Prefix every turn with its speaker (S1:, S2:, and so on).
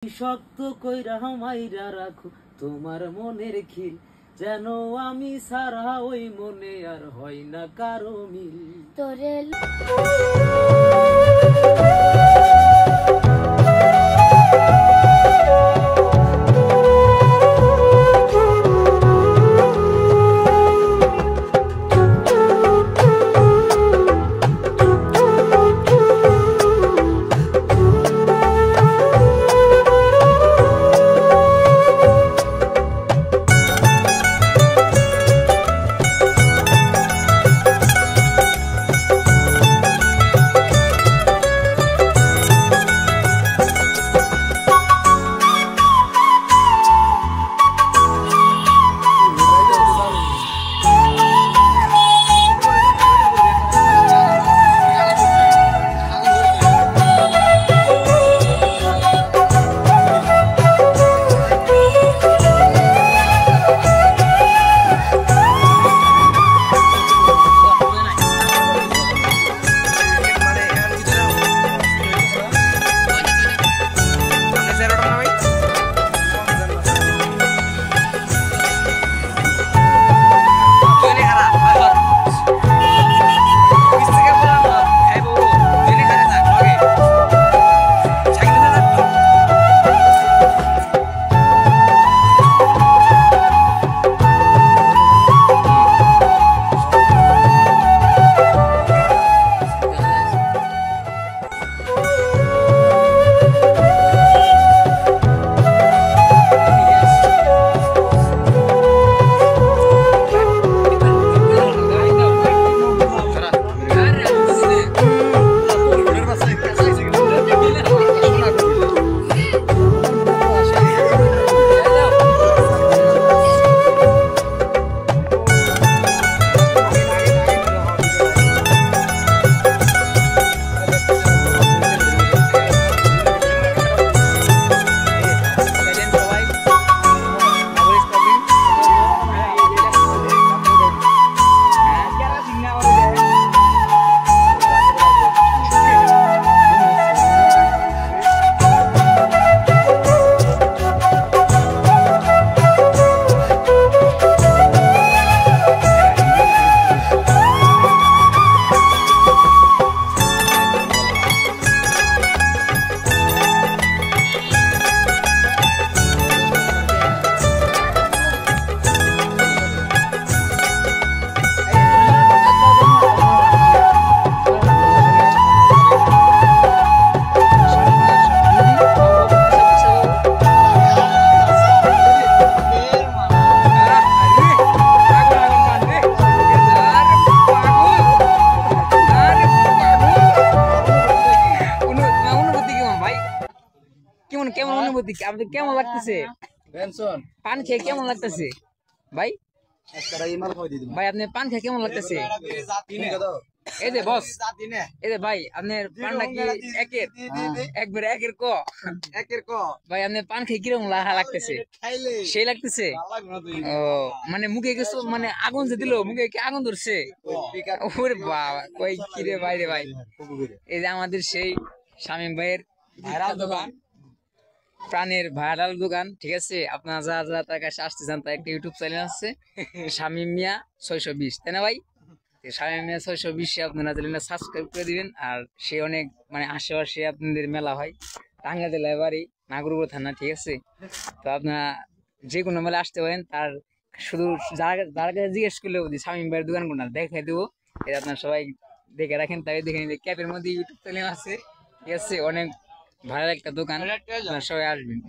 S1: শক্ত কইরা মাইরা রাখো তোমার মনের খিল, যেন আমি সারা ওই মনে আর হয় না কারো মিল।
S2: তোরে কেমন অনুভূতি, আপনাদের কেমন লাগতেছে? পান খেয়ে কেমন লাগতেছে ভাই? ভাই আপনি পান খেয়ে কেমন লাগতেছে? এই যে বস, এই যে ভাই আপনার পানটা কি একবারে একের ক ভাই? আপনার পান খেয়ে কিরকম লাগতেছে? সেই লাগতেছে? ও মানে মুখে কিছু মানে আগুন যে দিল, মুখে কি আগুন ধরছে? ওরে বাবা, কই কি রে ভাই রে ভাই। এই যে আমাদের সেই শামীম ভাইয়ের ভাইরাল দোকান, প্রাণের ভাইরাল দোকান, ঠিক আছে? আপনারা যারা যারা তার কাছে আসতে চান, তার একটা ইউটিউব চ্যানেল আছে শামীম মিয়া 620, তাই না ভাই? শামীম মিয়া 620 আপনারা চ্যানেলটা সাবস্ক্রাইব করে দিবেন। আর সে অনেক মানে আশেপাশে আপনাদের মেলা হয়, টাঙ্গা জেলায় বাড়ি, নাগরপুর থানা, ঠিক আছে? তো আপনারা যে কোনো মেলা আসতে পারেন। তার শুধু যার কাছে জিজ্ঞেস করলেও শামীম ভাইয়ের দোকান কোনটা দেখাই দেবো। এটা আপনারা সবাই দেখে রাখেন, তাই দেখে নিলে ক্যাপের মধ্যে ইউটিউব চ্যানেল আছে, ঠিক আছে? অনেক ভালো একটা দোকান, সবাই আসবেন।